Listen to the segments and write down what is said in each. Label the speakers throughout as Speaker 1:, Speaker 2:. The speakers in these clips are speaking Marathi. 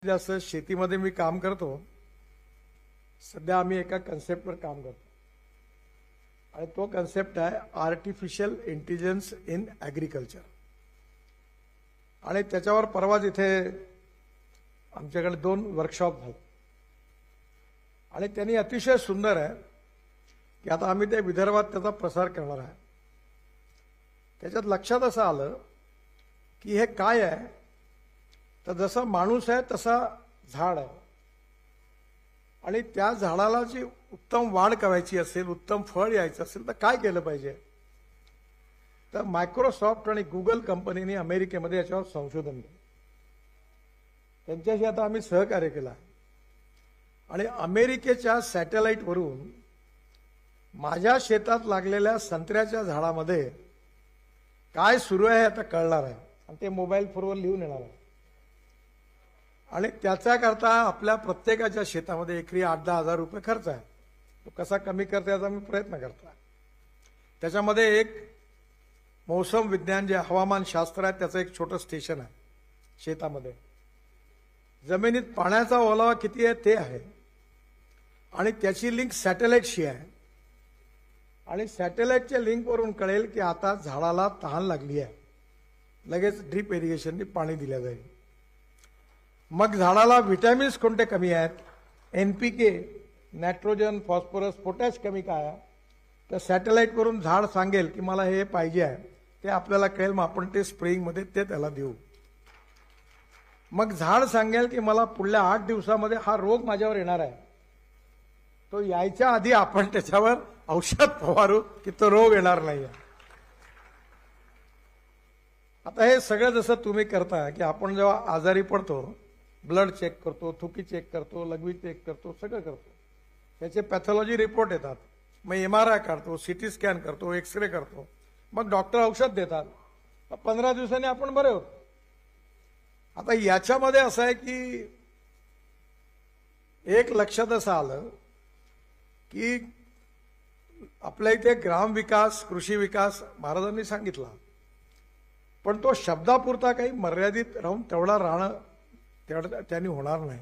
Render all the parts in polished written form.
Speaker 1: जसं शेतीमध्ये मी काम करतो, सध्या आम्ही एका कन्सेप्टवर काम करतो आणि तो कन्सेप्ट आहे आर्टिफिशियल इंटेलिजन्स इन ॲग्रिकल्चर. आणि त्याच्यावर परवाच इथे आमच्याकडे 2 वर्कशॉप झाले आणि त्यांनी अतिशय सुंदर आहे की आता आम्ही त्या विदर्भात त्याचा प्रसार करणार आहे. त्याच्यात लक्षात असं आलं की हे काय आहे, तर जसा माणूस आहे तसा झाड आहे आणि त्या झाडाला जी उत्तम वाढ करायची असेल, उत्तम फळ यायचं असेल तर काय केलं पाहिजे. तर मायक्रोसॉफ्ट आणि गुगल कंपनीने अमेरिकेमध्ये याच्यावर संशोधन केलं. त्यांच्याशी आता आम्ही सहकार्य केलं आहे आणि अमेरिकेच्या सॅटेलाईटवरून माझ्या शेतात लागलेल्या संत्र्याच्या झाडामध्ये काय सुरू आहे आता कळणार आहे आणि ते मोबाईल फोनवर लिहून येणार आहे. आणि त्याच्याकरता आपल्या प्रत्येकाच्या शेतामध्ये एकरी 8-10 हजार रुपये खर्च आहे. तो कसा कमी करता याचा मी प्रयत्न करतो. त्याच्यामध्ये एक मौसम विज्ञान जे हवामान शास्त्र आहे त्याचं एक छोटं स्टेशन आहे शेतामध्ये. जमिनीत पाण्याचा ओलावा किती आहे ते आहे आणि त्याची लिंक सॅटेलाईटशी आहे आणि सॅटेलाईटच्या लिंकवरून कळेल की आता झाडाला तहान लागली आहे, लगेच ड्रीप इरिगेशनने पाणी दिलं जाईल. मग झाडाला व्हिटॅमिन्स कोणते कमी आहेत, NPK, नायट्रोजन, फॉस्फरस, पोटॅश कमी काय आहे, तर सॅटेलाईटवरून झाड सांगेल की मला हे पाहिजे आहे, ते आपल्याला कळेल. मग आपण ते स्प्रेइंगमध्ये ते त्याला देऊ. मग झाड सांगेल की मला पुढल्या 8 दिवसामध्ये हा रोग माझ्यावर येणार आहे, तो यायच्या आधी आपण त्याच्यावर औषध फवारू की तो रोग येणार नाही. आता हे सगळं जसं तुम्ही करता की आपण जेव्हा आजारी पडतो, ब्लड चेक करतो, थुकी चेक करतो, लघवी चेक करतो, सगळं करतो, त्याचे पॅथॉलॉजी रिपोर्ट येतात. मग MRI काढतो, CT स्कॅन करतो, एक्सरे करतो, मग डॉक्टर औषध देतात. 15 दिवसांनी आपण बरे होतो. आता याच्यामध्ये असं आहे की एक लक्षात असं आलं की आपल्या इथे ग्रामविकास, कृषी विकास महाराजांनी सांगितला, पण तो शब्दापुरता काही मर्यादित राहून तेवढा राहणं त्यांनी होणार नाही.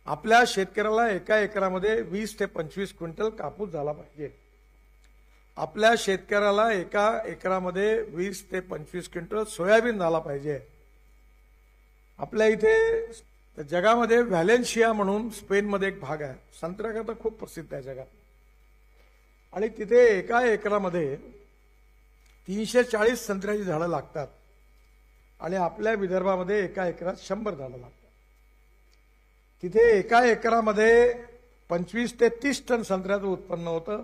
Speaker 1: आपल्या शेतकऱ्याला एका एकरामध्ये 20 ते 25 क्विंटल कापूस झाला पाहिजे. आपल्या शेतकऱ्याला एका एकरामध्ये 20 ते 25 क्विंटल सोयाबीन झाला पाहिजे. आपल्या इथे जगामध्ये व्हॅलेन्शिया म्हणून स्पेनमध्ये एक भाग आहे, संत्र्याकरता खूप प्रसिद्ध आहे जगात, आणि तिथे एका एकरामध्ये 340 संत्र्याची झाडं लागतात आणि आपल्या विदर्भामध्ये एका एकरात 100 झाडं लागतात. तिथे एका एकरामध्ये 25 ते 30 टन संत्र्याचं उत्पन्न होतं,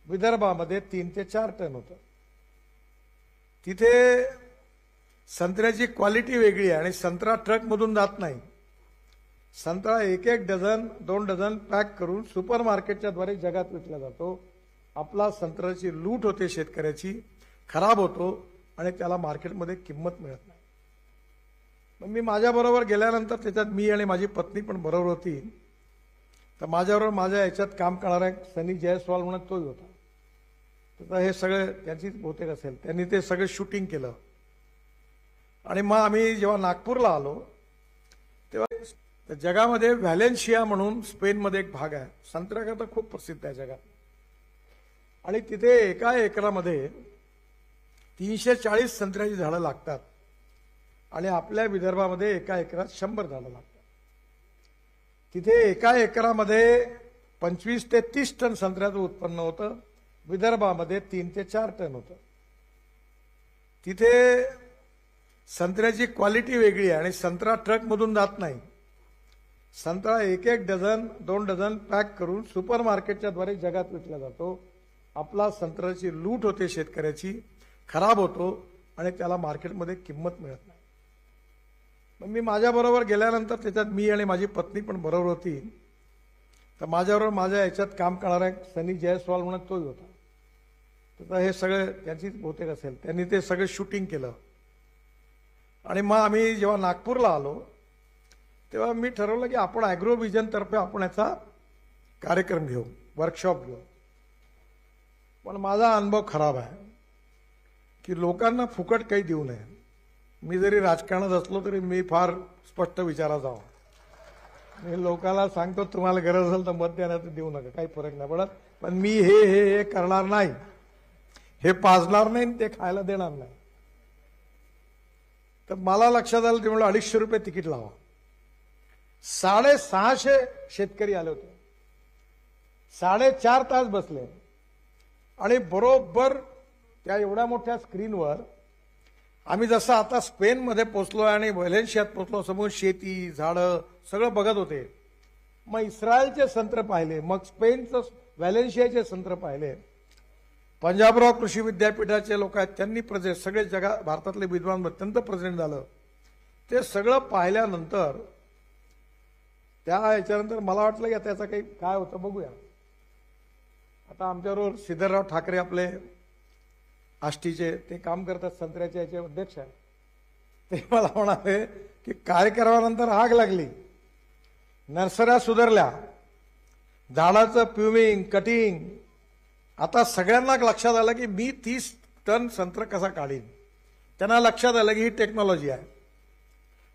Speaker 1: विदर्भामध्ये 3 ते 4 टन होतं. तिथे संत्र्याची क्वालिटी वेगळी आहे आणि संत्रा ट्रकमधून जात नाही. संत्रा 1-1 डझन 2 डझन पॅक करून सुपर मार्केटच्या द्वारे जगात विकला जातो. आपला संत्र्याची लूट होते, शेतकऱ्याची खराब होतो आणि त्याला मार्केटमध्ये किंमत मिळत नाही. मग मी माझ्याबरोबर गेल्यानंतर त्याच्यात मी आणि माझी पत्नी पण बरोबर होती, तर माझ्याबरोबर माझ्या याच्यात काम करणारा एक सनी जयस्वाल म्हणून तोही होता. तर हे सगळं त्यांचीच बहुतेक असेल, त्यांनी ते सगळं शूटिंग केलं. आणि मग आम्ही जेव्हा नागपूरला आलो तेव्हा जगामध्ये व्हॅलेन्शिया म्हणून स्पेनमध्ये एक भाग आहे, संत्र्याकरता खूप प्रसिद्ध आहे जगात, आणि तिथे एका एकरामध्ये 340 संत्र्याची झाडं लागतात आणि आपल्या विदर्भामध्ये एका एकरात 100 झाडं लागतात. तिथे एका एकरामध्ये 25 ते 30 टन संत्र्याचं उत्पन्न होतं, विदर्भामध्ये 3 ते 4 टन होतं. तिथे संत्र्याची क्वालिटी वेगळी आहे आणि संत्रा ट्रकमधून जात नाही. संत्रा 1-1 डझन 2 डझन पॅक करून सुपर मार्केटच्या द्वारे जगात विकला जातो. आपला संत्र्याची लूट होते, शेतकऱ्याची खराब होतो आणि त्याला मार्केटमध्ये किंमत मिळत नाही. मग मी माझ्याबरोबर गेल्यानंतर त्याच्यात मी आणि माझी पत्नी पण बरोबर होती, तर माझ्याबरोबर माझ्या याच्यात काम करणारा एक सनी जयस्वाल म्हणून तोही होता. तर हे सगळं त्यांचीच बहुतेक असेल, त्यांनी ते सगळं शूटिंग केलं. आणि मग आम्ही जेव्हा नागपूरला आलो तेव्हा मी ठरवलं की आपण ॲग्रोव्हिजनतर्फे आपण याचा कार्यक्रम घेऊ, वर्कशॉप घेऊ. पण माझा अनुभव खराब आहे की लोकांना फुकट काही देऊ नये. मी जरी राजकारणात असलो तरी मी फार स्पष्ट विचारात जावं. मी लोकांना सांगतो तुम्हाला गरज असेल तर मत देण्यात देऊ नका, काही फरक नाही पडत, पण मी हे करणार नाही, हे पाजणार नाही, ते खायला देणार नाही. तर मला लक्षात आलं ते म्हणलं 250 रुपये तिकीट लावा. 650 शेतकरी आले होते, 4.5 तास बसले आणि बरोबर त्या एवढ्या मोठ्या स्क्रीनवर आम्ही जसं आता स्पेनमध्ये पोचलो आणि व्हॅलेन्शियात पोचलो, समोर शेती झाडं सगळं बघत होते. मग इस्रायलचे संत्र पाहिले, मग स्पेनचं व्हॅलेन्शियाचे संत्र पाहिले. पंजाबराव कृषी विद्यापीठाचे लोक आहेत, त्यांनी सगळे भारतातले विद्वान अत्यंत प्रेझेंट झालं. ते सगळं पाहिल्यानंतर याच्यानंतर मला वाटलं की त्याचं काही काय होतं बघूया. आता आमच्याबरोबर सिद्धराव ठाकरे आपले आष्टीचे ते काम करतात, संत्र्याचे याचे अध्यक्ष आहे. ते मला म्हणाले की काय करावानंतर आग लागली, नर्सऱ्या सुधारल्या, झाडाचं प्युमिंग कटिंग. आता सगळ्यांना लक्षात आलं की मी 30 टन संत्र कसा काढीन. त्यांना लक्षात आलं की ही टेक्नॉलॉजी आहे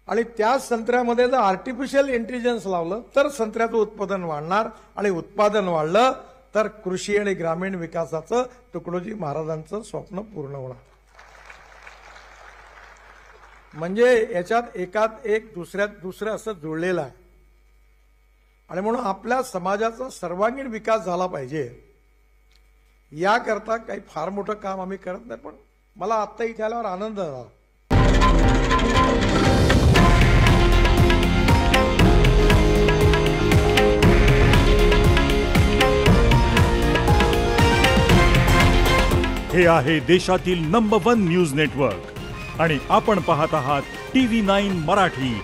Speaker 1: आणि त्या संत्र्यामध्ये जर आर्टिफिशियल इंटेलिजन्स लावलं तर संत्र्याचं उत्पादन वाढणार आणि उत्पादन वाढलं तर कृषी आणि ग्रामीण विकासाचं तुकडोजी महाराजांचं स्वप्न पूर्ण होणार. म्हणजे याच्यात एकात एक दुसऱ्यात दुसरं असं जुळलेलं आहे. आणि म्हणून आपल्या समाजाचा सर्वांगीण विकास झाला पाहिजे याकरता काही फार मोठं काम आम्ही करत नाही, पण मला आत्ता इथे आल्यावर आनंद झाला.
Speaker 2: हे आहे देशातील नंबर 1 न्यूज नेटवर्क आणि आपण पाहत आहात TV9 मराठी,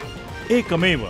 Speaker 2: एकमेव.